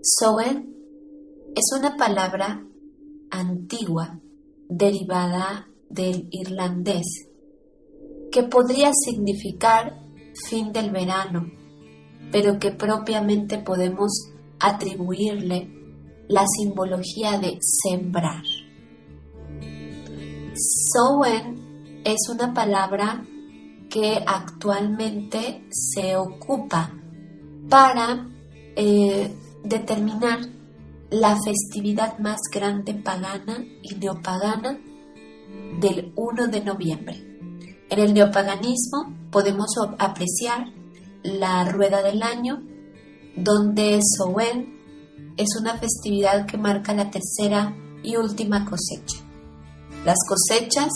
Sowen es una palabra antigua derivada del irlandés que podría significar fin del verano, pero que propiamente podemos atribuirle la simbología de sembrar. Sowen es una palabra que actualmente se ocupa para determinar la festividad más grande pagana y neopagana del 1 de noviembre. En el neopaganismo podemos apreciar la rueda del año, donde Sowen es una festividad que marca la tercera y última cosecha. Las cosechas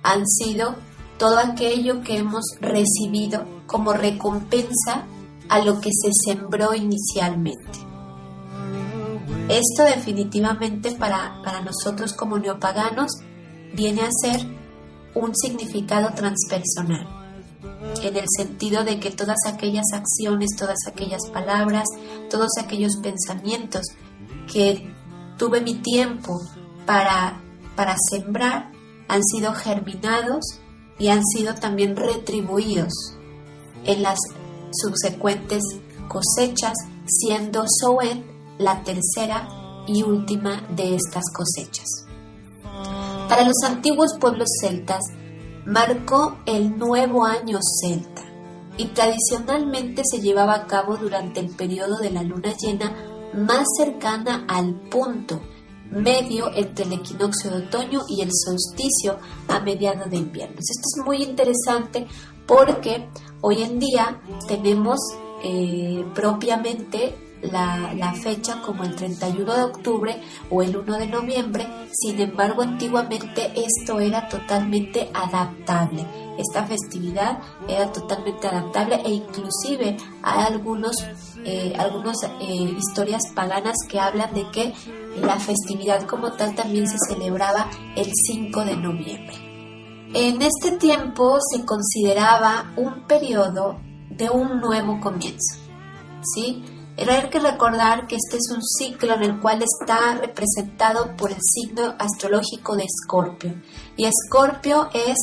han sido todo aquello que hemos recibido como recompensa a lo que se sembró inicialmente. Esto definitivamente para nosotros como neopaganos viene a ser un significado transpersonal, en el sentido de que todas aquellas acciones, todas aquellas palabras, todos aquellos pensamientos que tuve mi tiempo para sembrar han sido germinados y han sido también retribuidos en las subsecuentes cosechas, siendo Sowen la tercera y última de estas cosechas. Para los antiguos pueblos celtas, marcó el nuevo año celta y tradicionalmente se llevaba a cabo durante el periodo de la luna llena más cercana al punto medio entre el equinoccio de otoño y el solsticio a mediados de invierno. Esto es muy interesante porque hoy en día tenemos propiamente la fecha como el 31 de octubre o el 1 de noviembre. Sin embargo, antiguamente esto era totalmente adaptable. Esta festividad era totalmente adaptable e inclusive hay algunas historias paganas que hablan de que la festividad como tal también se celebraba el 5 de noviembre. En este tiempo se consideraba un periodo de un nuevo comienzo, ¿sí? Hay que recordar que este es un ciclo en el cual está representado por el signo astrológico de Escorpio. Y Escorpio es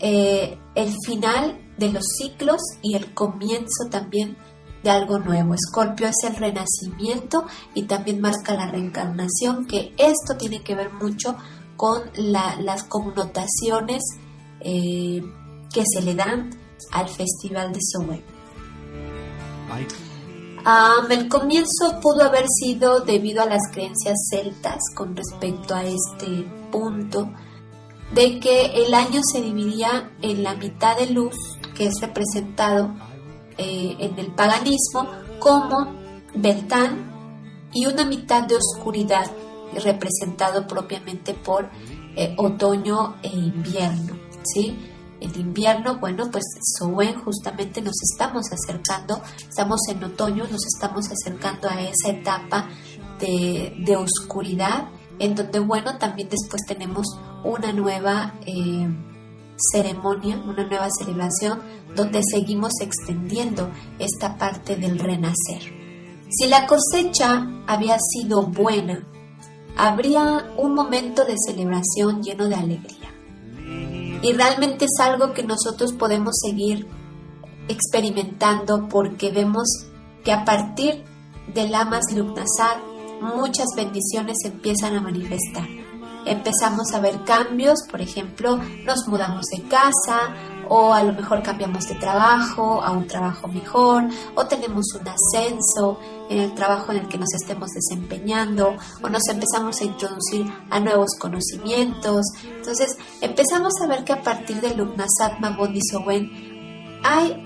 el final de los ciclos y el comienzo también de algo nuevo. Escorpio es el renacimiento y también marca la reencarnación, que esto tiene que ver mucho con las connotaciones que se le dan al festival de Sowen. El comienzo pudo haber sido debido a las creencias celtas con respecto a este punto de que el año se dividía en la mitad de luz, que es representado en el paganismo como Beltán, y una mitad de oscuridad, representado propiamente por otoño e invierno, ¿sí? El invierno, bueno, pues Sowen justamente nos estamos acercando, estamos en otoño, nos estamos acercando a esa etapa de oscuridad, en donde, bueno, también después tenemos una nueva ceremonia, una nueva celebración, donde seguimos extendiendo esta parte del renacer. Si la cosecha había sido buena, habría un momento de celebración lleno de alegría. Y realmente es algo que nosotros podemos seguir experimentando porque vemos que a partir del Amas Lugnasar muchas bendiciones empiezan a manifestar. Empezamos a ver cambios, por ejemplo, nos mudamos de casa o a lo mejor cambiamos de trabajo a un trabajo mejor o tenemos un ascenso en el trabajo en el que nos estemos desempeñando o nos empezamos a introducir a nuevos conocimientos. Entonces empezamos a ver que a partir de Lugnasad, Mabon y Sowen hay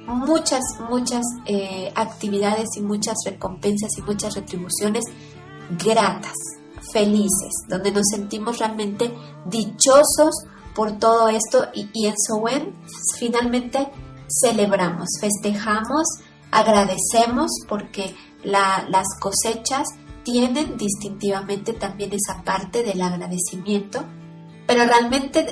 muchas actividades y muchas recompensas y muchas retribuciones gratas, felices, donde nos sentimos realmente dichosos por todo esto y en Sowen finalmente celebramos, festejamos, agradecemos porque las cosechas tienen distintivamente también esa parte del agradecimiento, pero realmente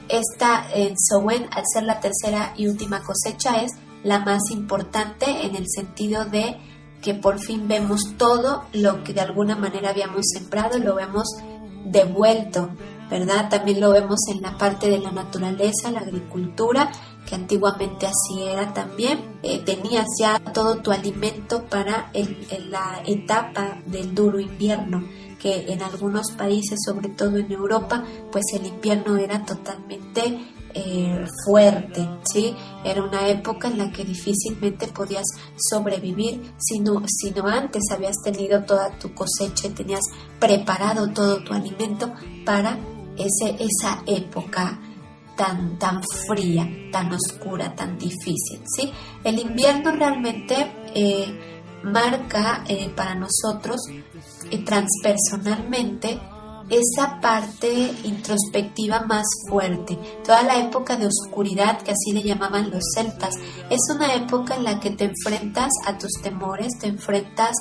esta en Sowen, al ser la tercera y última cosecha, es la más importante en el sentido de que por fin vemos todo lo que de alguna manera habíamos sembrado, lo vemos devuelto, ¿verdad? También lo vemos en la parte de la naturaleza, la agricultura, que antiguamente así era también. Tenías ya todo tu alimento para la etapa del duro invierno, que en algunos países, sobre todo en Europa, pues el invierno era totalmente fuerte, ¿sí? Era una época en la que difícilmente podías sobrevivir si no antes habías tenido toda tu cosecha y tenías preparado todo tu alimento para esa época tan fría, tan oscura, tan difícil, ¿sí? El invierno realmente marca para nosotros transpersonalmente esa parte introspectiva más fuerte. Toda la época de oscuridad, que así le llamaban los celtas, es una época en la que te enfrentas a tus temores, te enfrentas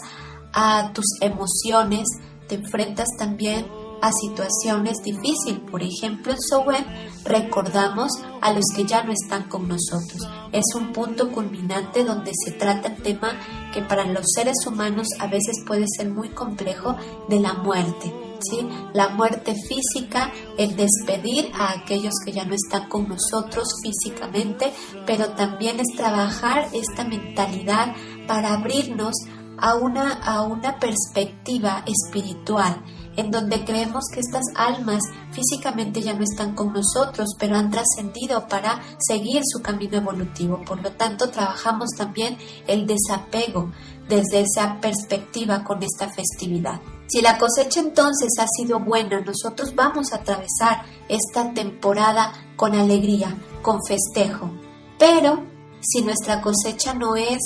a tus emociones, te enfrentas también a situaciones difíciles. Por ejemplo, en Samhain recordamos a los que ya no están con nosotros. Es un punto culminante donde se trata el tema que para los seres humanos a veces puede ser muy complejo, de la muerte, ¿sí? La muerte física, el despedir a aquellos que ya no están con nosotros físicamente, pero también es trabajar esta mentalidad para abrirnos a una perspectiva espiritual, en donde creemos que estas almas físicamente ya no están con nosotros, pero han trascendido para seguir su camino evolutivo. Por lo tanto, trabajamos también el desapego desde esa perspectiva con esta festividad. Si la cosecha entonces ha sido buena, nosotros vamos a atravesar esta temporada con alegría, con festejo. Pero si nuestra cosecha no es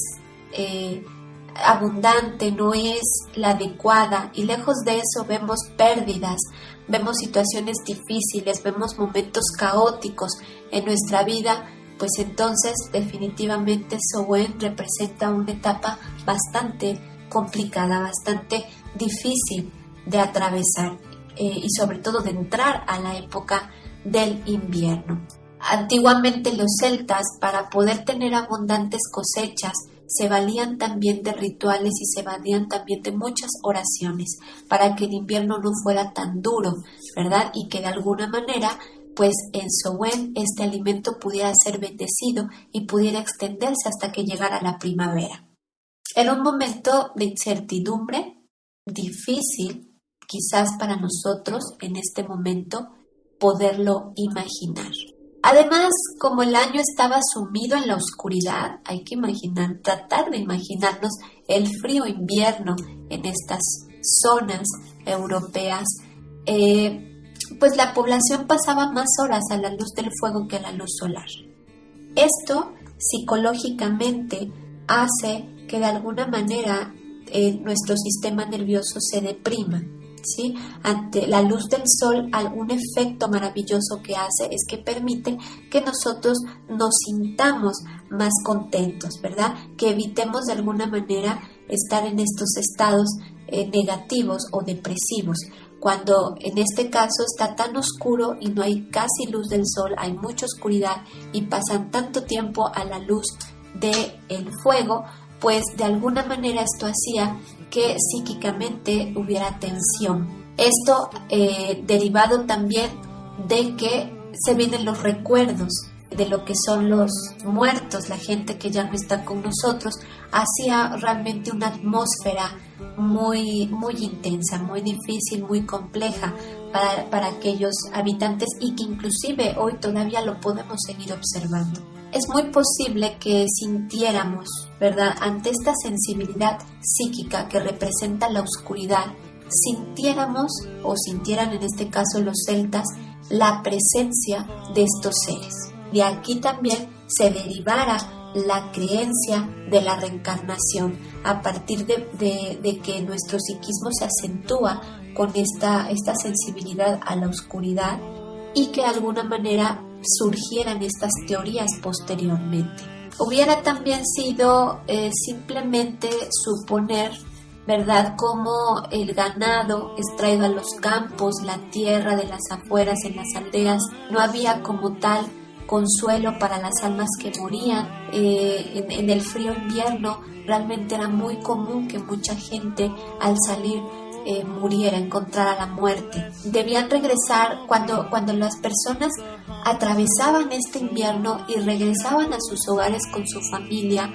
abundante, no es la adecuada, y lejos de eso vemos pérdidas, vemos situaciones difíciles, vemos momentos caóticos en nuestra vida, pues entonces definitivamente Samhain representa una etapa bastante complicada, bastante difícil de atravesar y sobre todo de entrar a la época del invierno. Antiguamente los celtas, para poder tener abundantes cosechas, se valían también de rituales y se valían también de muchas oraciones para que el invierno no fuera tan duro, ¿verdad? Y que de alguna manera, pues en Samhain este alimento pudiera ser bendecido y pudiera extenderse hasta que llegara la primavera. Era un momento de incertidumbre, difícil quizás para nosotros en este momento poderlo imaginar. Además, como el año estaba sumido en la oscuridad, hay que tratar de imaginarnos el frío invierno en estas zonas europeas, pues la población pasaba más horas a la luz del fuego que a la luz solar. Esto psicológicamente hace que de alguna manera nuestro sistema nervioso se deprima, ¿sí? Ante la luz del sol, algún efecto maravilloso que hace es que permite que nosotros nos sintamos más contentos, ¿verdad? Que evitemos de alguna manera estar en estos estados negativos o depresivos. Cuando en este caso está tan oscuro y no hay casi luz del sol, hay mucha oscuridad y pasan tanto tiempo a la luz del fuego, pues de alguna manera esto hacía que psíquicamente hubiera tensión. Esto derivado también de que se vienen los recuerdos de lo que son los muertos, la gente que ya no está con nosotros, hacía realmente una atmósfera muy, muy intensa, muy difícil, muy compleja para aquellos habitantes y que inclusive hoy todavía lo podemos seguir observando. Es muy posible que sintiéramos, ¿verdad?, ante esta sensibilidad psíquica que representa la oscuridad, sintiéramos o sintieran en este caso los celtas la presencia de estos seres. De aquí también se derivara la creencia de la reencarnación a partir de que nuestro psiquismo se acentúa con esta sensibilidad a la oscuridad y que de alguna manera surgieran estas teorías posteriormente. Hubiera también sido simplemente suponer, ¿verdad?, cómo el ganado es traído a los campos, la tierra de las afueras, en las aldeas. No había como tal consuelo para las almas que morían. En el frío invierno realmente era muy común que mucha gente al salir muriera, encontrara la muerte. Debían regresar cuando las personas atravesaban este invierno y regresaban a sus hogares con su familia.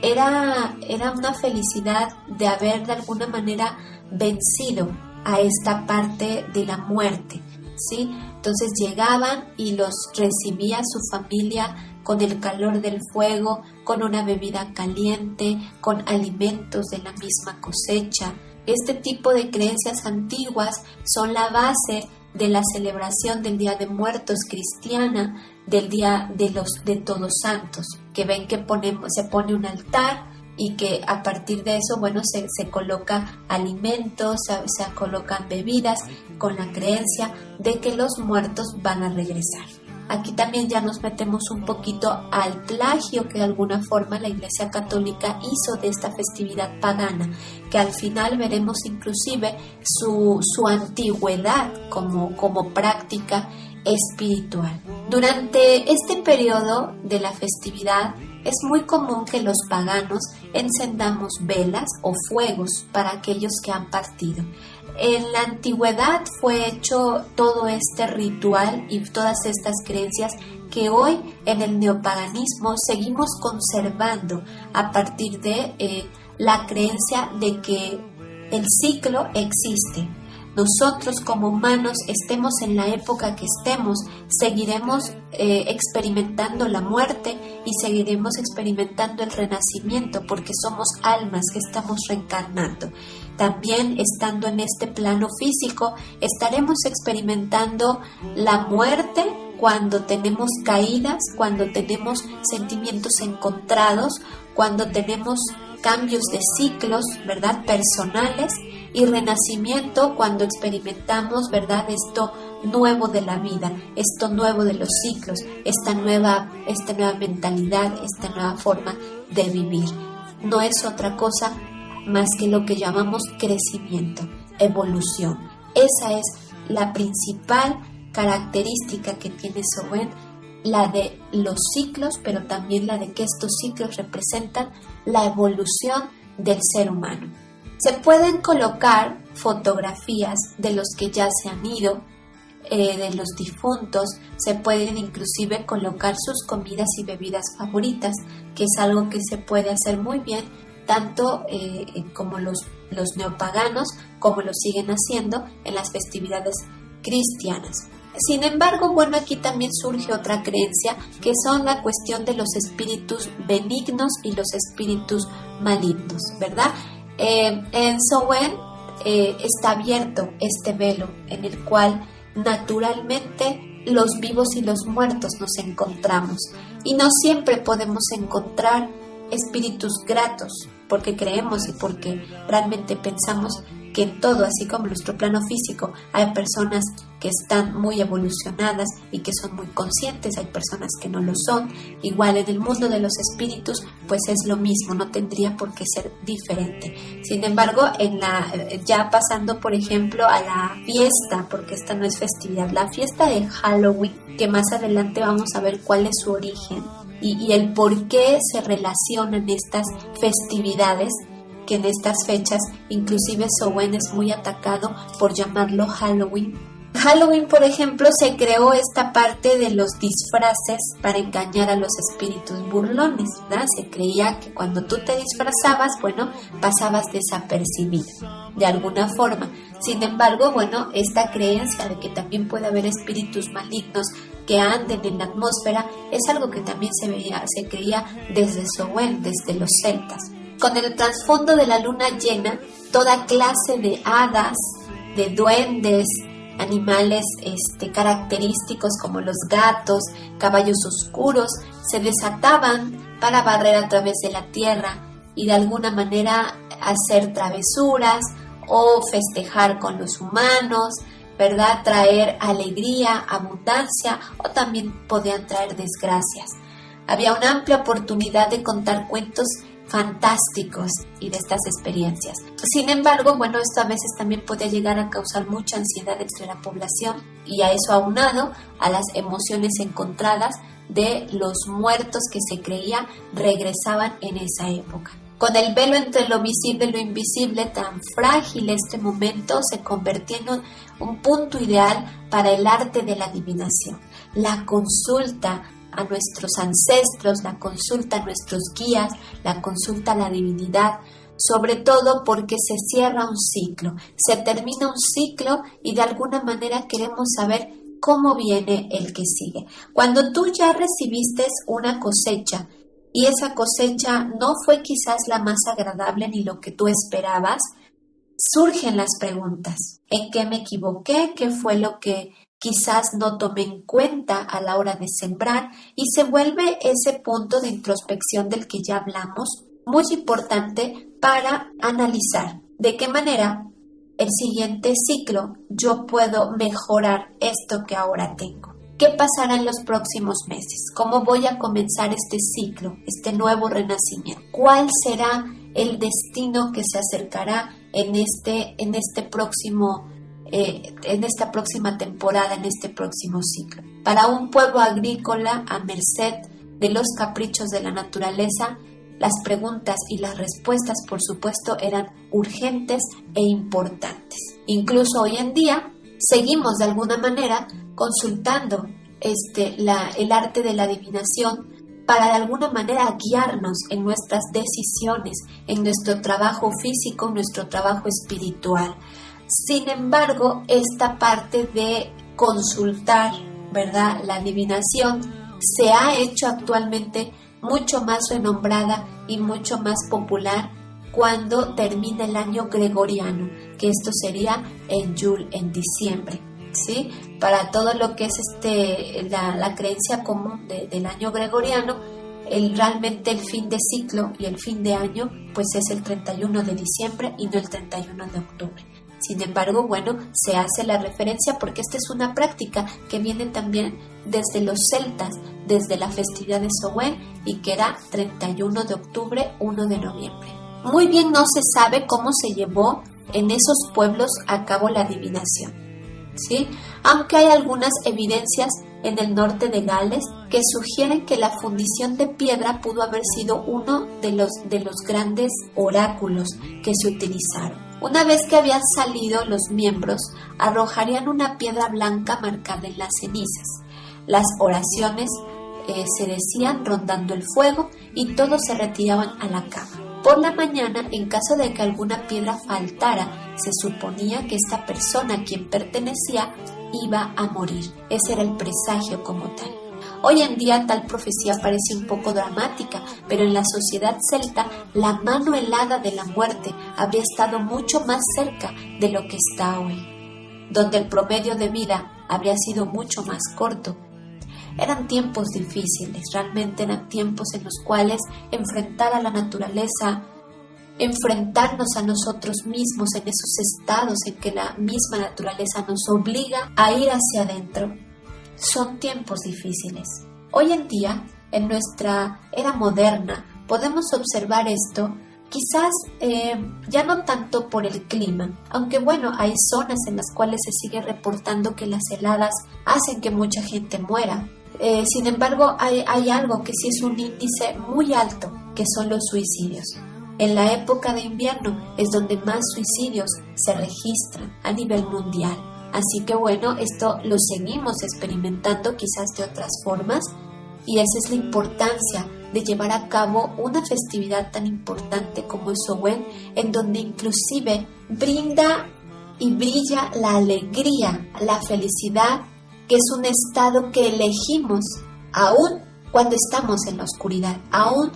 Era una felicidad de haber de alguna manera vencido a esta parte de la muerte, ¿sí? Entonces llegaban y los recibía su familia con el calor del fuego, con una bebida caliente, con alimentos de la misma cosecha. Este tipo de creencias antiguas son la base de la celebración del Día de Muertos cristiana, del Día de Todos Santos, que ven que se pone un altar y que a partir de eso, bueno, se coloca alimentos, se colocan bebidas con la creencia de que los muertos van a regresar. Aquí también ya nos metemos un poquito al plagio que de alguna forma la Iglesia Católica hizo de esta festividad pagana, que al final veremos inclusive su antigüedad como práctica espiritual. Durante este periodo de la festividad es muy común que los paganos encendamos velas o fuegos para aquellos que han partido. En la antigüedad fue hecho todo este ritual y todas estas creencias que hoy en el neopaganismo seguimos conservando a partir de la creencia de que el ciclo existe. Nosotros como humanos, estemos en la época que estemos, seguiremos experimentando la muerte y seguiremos experimentando el renacimiento porque somos almas que estamos reencarnando. También estando en este plano físico, estaremos experimentando la muerte cuando tenemos caídas, cuando tenemos sentimientos encontrados, cuando tenemos cambios de ciclos, ¿verdad?, personales, y renacimiento cuando experimentamos, ¿verdad?, esto nuevo de la vida, esto nuevo de los ciclos, esta nueva mentalidad, esta nueva forma de vivir. No es otra cosa más que lo que llamamos crecimiento, evolución. Esa es la principal característica que tiene Samhain, la de los ciclos, pero también la de que estos ciclos representan la evolución del ser humano. Se pueden colocar fotografías de los que ya se han ido, de los difuntos, se pueden inclusive colocar sus comidas y bebidas favoritas, que es algo que se puede hacer muy bien, tanto como los neopaganos, como lo siguen haciendo en las festividades cristianas. Sin embargo, bueno, aquí también surge otra creencia, que son la cuestión de los espíritus benignos y los espíritus malignos, ¿verdad? En Samhain está abierto este velo en el cual naturalmente los vivos y los muertos nos encontramos, y no siempre podemos encontrar espíritus gratos, porque creemos y porque realmente pensamos que en todo, así como en nuestro plano físico, hay personas que están muy evolucionadas y que son muy conscientes, hay personas que no lo son. Igual en el mundo de los espíritus, pues es lo mismo, no tendría por qué ser diferente. Sin embargo, ya pasando, por ejemplo, a la fiesta, porque esta no es festividad, la fiesta de Halloween, que más adelante vamos a ver cuál es su origen y el por qué se relacionan estas festividades, que en estas fechas inclusive Samhain es muy atacado por llamarlo Halloween. Halloween, por ejemplo, se creó esta parte de los disfraces para engañar a los espíritus burlones, ¿verdad? Se creía que cuando tú te disfrazabas, bueno, pasabas desapercibido de alguna forma. Sin embargo, bueno, esta creencia de que también puede haber espíritus malignos que anden en la atmósfera es algo que también se creía desde Samhain, desde los celtas. Con el trasfondo de la luna llena, toda clase de hadas, de duendes, animales característicos como los gatos, caballos oscuros, se desataban para barrer a través de la tierra y de alguna manera hacer travesuras o festejar con los humanos, ¿verdad? Traer alegría, abundancia, o también podían traer desgracias. Había una amplia oportunidad de contar cuentos fantásticos y de estas experiencias. Sin embargo, bueno, esto a veces también puede llegar a causar mucha ansiedad entre la población, y a eso aunado a las emociones encontradas de los muertos que se creía regresaban en esa época. Con el velo entre lo visible y lo invisible, tan frágil este momento se convirtió en un punto ideal para el arte de la adivinación. La consulta a nuestros ancestros, la consulta a nuestros guías, la consulta a la divinidad, sobre todo porque se cierra un ciclo, se termina un ciclo y de alguna manera queremos saber cómo viene el que sigue. Cuando tú ya recibiste una cosecha y esa cosecha no fue quizás la más agradable ni lo que tú esperabas, surgen las preguntas. ¿En qué me equivoqué? ¿Qué fue lo que quizás no tomé en cuenta a la hora de sembrar? Y se vuelve ese punto de introspección del que ya hablamos, muy importante para analizar de qué manera el siguiente ciclo yo puedo mejorar esto que ahora tengo. ¿Qué pasará en los próximos meses? ¿Cómo voy a comenzar este ciclo, este nuevo renacimiento? ¿Cuál será el destino que se acercará en esta próxima temporada, en este próximo ciclo? Para un pueblo agrícola a merced de los caprichos de la naturaleza, las preguntas y las respuestas, por supuesto, eran urgentes e importantes. Incluso hoy en día seguimos de alguna manera consultando el arte de la adivinación para de alguna manera guiarnos en nuestras decisiones, en nuestro trabajo físico, en nuestro trabajo espiritual. Sin embargo, esta parte de consultar, ¿verdad?, la adivinación se ha hecho actualmente mucho más renombrada y mucho más popular cuando termina el año gregoriano, que esto sería en diciembre, ¿sí? Para todo lo que es la creencia común del año gregoriano, realmente el fin de ciclo y el fin de año pues es el 31 de diciembre y no el 31 de octubre. Sin embargo, bueno, se hace la referencia porque esta es una práctica que viene también desde los celtas, desde la festividad de Samhain, y que era 31 de octubre, 1 de noviembre. Muy bien no se sabe cómo se llevó en esos pueblos a cabo la adivinación, ¿sí? Aunque hay algunas evidencias en el norte de Gales que sugieren que la fundición de piedra pudo haber sido uno de los grandes oráculos que se utilizaron. Una vez que habían salido los miembros, arrojarían una piedra blanca marcada en las cenizas. Las oraciones se decían rondando el fuego y todos se retiraban a la cama. Por la mañana, en caso de que alguna piedra faltara, se suponía que esta persona a quien pertenecía iba a morir. Ese era el presagio como tal. Hoy en día tal profecía parece un poco dramática, pero en la sociedad celta la mano helada de la muerte habría estado mucho más cerca de lo que está hoy, donde el promedio de vida habría sido mucho más corto. Eran tiempos difíciles, realmente eran tiempos en los cuales enfrentar a la naturaleza, enfrentarnos a nosotros mismos en esos estados en que la misma naturaleza nos obliga a ir hacia adentro, son tiempos difíciles. Hoy en día, en nuestra era moderna, podemos observar esto, quizás ya no tanto por el clima, aunque bueno, hay zonas en las cuales se sigue reportando que las heladas hacen que mucha gente muera. Sin embargo, hay algo que sí es un índice muy alto, que son los suicidios. En la época de invierno es donde más suicidios se registran a nivel mundial. Así que bueno, esto lo seguimos experimentando quizás de otras formas, y esa es la importancia de llevar a cabo una festividad tan importante como el Samhain, en donde inclusive brinda y brilla la alegría, la felicidad, que es un estado que elegimos aún cuando estamos en la oscuridad, aún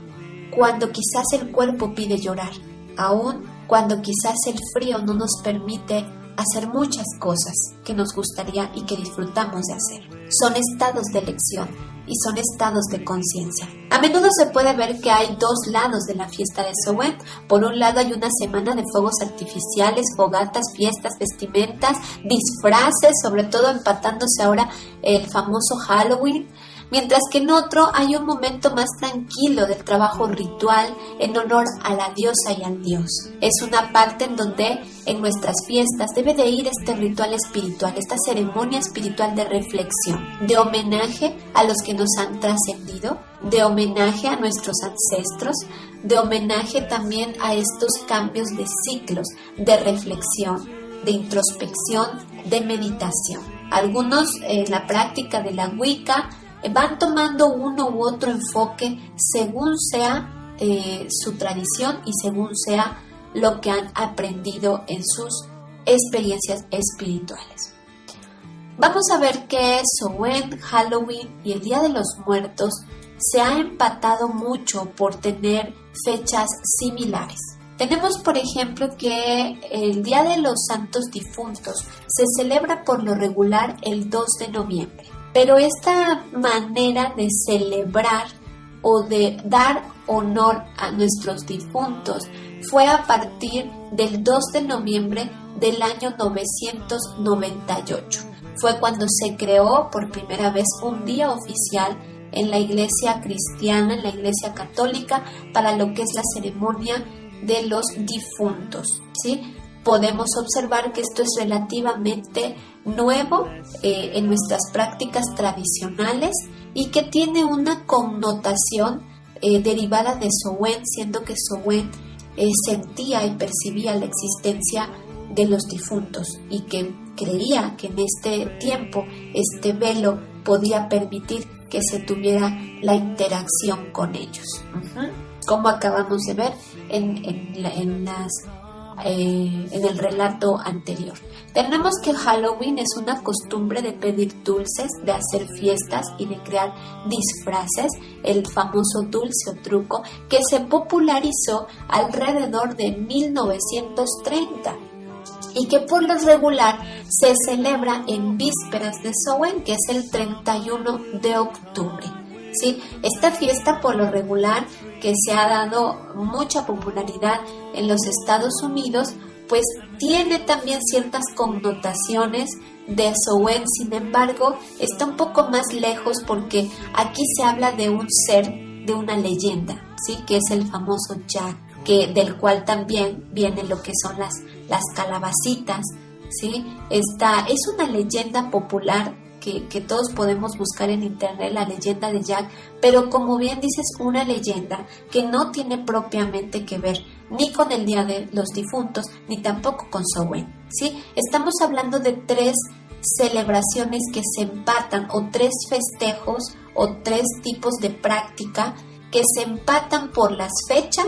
cuando quizás el cuerpo pide llorar, aún cuando quizás el frío no nos permite hacer muchas cosas que nos gustaría y que disfrutamos de hacer. Son estados de elección y son estados de conciencia. A menudo se puede ver que hay dos lados de la fiesta de Samhain. Por un lado hay una semana de fuegos artificiales, fogatas, fiestas, vestimentas, disfraces, sobre todo empatándose ahora el famoso Halloween, mientras que en otro hay un momento más tranquilo del trabajo ritual en honor a la diosa y al dios. Es una parte en donde en nuestras fiestas debe de ir este ritual espiritual, esta ceremonia espiritual de reflexión, de homenaje a los que nos han trascendido, de homenaje a nuestros ancestros, de homenaje también a estos cambios de ciclos, de reflexión, de introspección, de meditación. Algunos en la práctica de la Wicca van tomando uno u otro enfoque según sea su tradición y según sea lo que han aprendido en sus experiencias espirituales. Vamos a ver que Samhain, Halloween y el Día de los Muertos se ha empatado mucho por tener fechas similares. Tenemos, por ejemplo, que el Día de los Santos Difuntos se celebra por lo regular el 2 de noviembre, pero esta manera de celebrar o de dar honor a nuestros difuntos fue a partir del 2 de noviembre del año 998. Fue cuando se creó por primera vez un día oficial en la iglesia cristiana, en la iglesia católica, para lo que es la ceremonia de los difuntos, ¿sí? Podemos observar que esto es relativamente nuevo en nuestras prácticas tradicionales y que tiene una connotación derivada de Samhain, siendo que Samhain sentía y percibía la existencia de los difuntos y que creía que en este tiempo este velo podía permitir que se tuviera la interacción con ellos, como acabamos de ver en el relato anterior. Tenemos que Halloween es una costumbre de pedir dulces, de hacer fiestas y de crear disfraces, el famoso dulce o truco, que se popularizó alrededor de 1930 y que por lo regular se celebra en vísperas de Samhain, que es el 31 de octubre. ¿Sí? Esta fiesta por lo regular, que se ha dado mucha popularidad en los Estados Unidos, pues tiene también ciertas connotaciones de Samhain. Sin embargo, está un poco más lejos porque aquí se habla de un ser, de una leyenda, ¿sí? Que es el famoso Jack, del cual también viene lo que son las calabacitas, ¿sí? Esta es una leyenda popular que todos podemos buscar en internet, la leyenda de Jack, pero como bien dices, una leyenda que no tiene propiamente que ver ni con el Día de los Difuntos, ni tampoco con Samhain, ¿sí? Estamos hablando de 3 celebraciones que se empatan, o 3 festejos, o 3 tipos de práctica que se empatan por las fechas,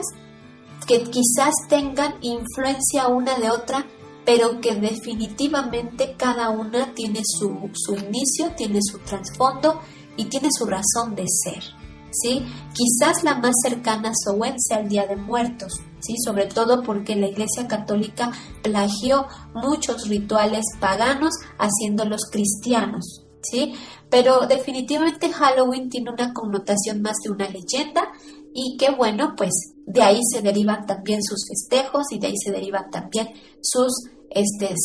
que quizás tengan influencia una de otra, pero que definitivamente cada una tiene su inicio, tiene su trasfondo y tiene su razón de ser, ¿sí? Quizás la más cercana a Samhain sea el Día de Muertos, ¿sí? Sobre todo porque la Iglesia Católica plagió muchos rituales paganos haciéndolos cristianos, ¿sí? Pero definitivamente Halloween tiene una connotación más de una leyenda y que bueno, pues de ahí se derivan también sus festejos y de ahí se derivan también sus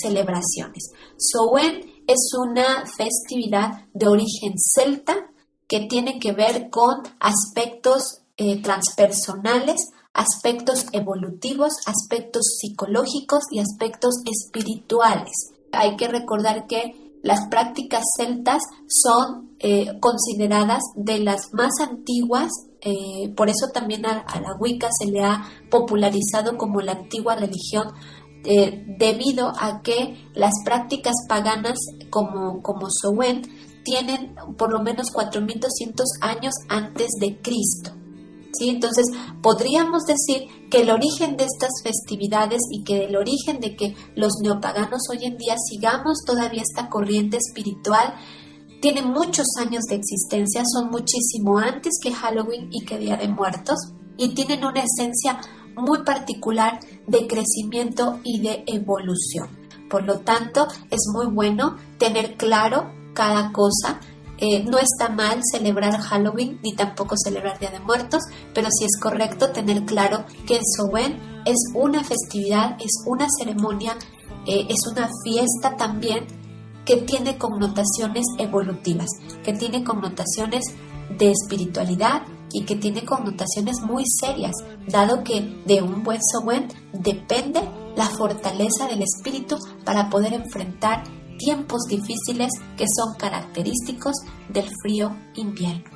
celebraciones. Samhain es una festividad de origen celta que tiene que ver con aspectos transpersonales, aspectos evolutivos, aspectos psicológicos y aspectos espirituales. Hay que recordar que las prácticas celtas son consideradas de las más antiguas, por eso también a la Wicca se le ha popularizado como la antigua religión, debido a que las prácticas paganas como Samhain tienen por lo menos 4200 años antes de Cristo, ¿sí? Entonces podríamos decir que el origen de estas festividades y que el origen de que los neopaganos hoy en día sigamos todavía esta corriente espiritual tiene muchos años de existencia, son muchísimo antes que Halloween y que Día de Muertos, y tienen una esencia muy particular de crecimiento y de evolución. Por lo tanto, es muy bueno tener claro cada cosa. No está mal celebrar Halloween ni tampoco celebrar Día de Muertos, pero sí es correcto tener claro que el Samhain es una festividad, es una ceremonia, es una fiesta también que tiene connotaciones evolutivas, que tiene connotaciones de espiritualidad y que tiene connotaciones muy serias, dado que de un buen Samhain depende la fortaleza del espíritu para poder enfrentar tiempos difíciles que son característicos del frío invierno.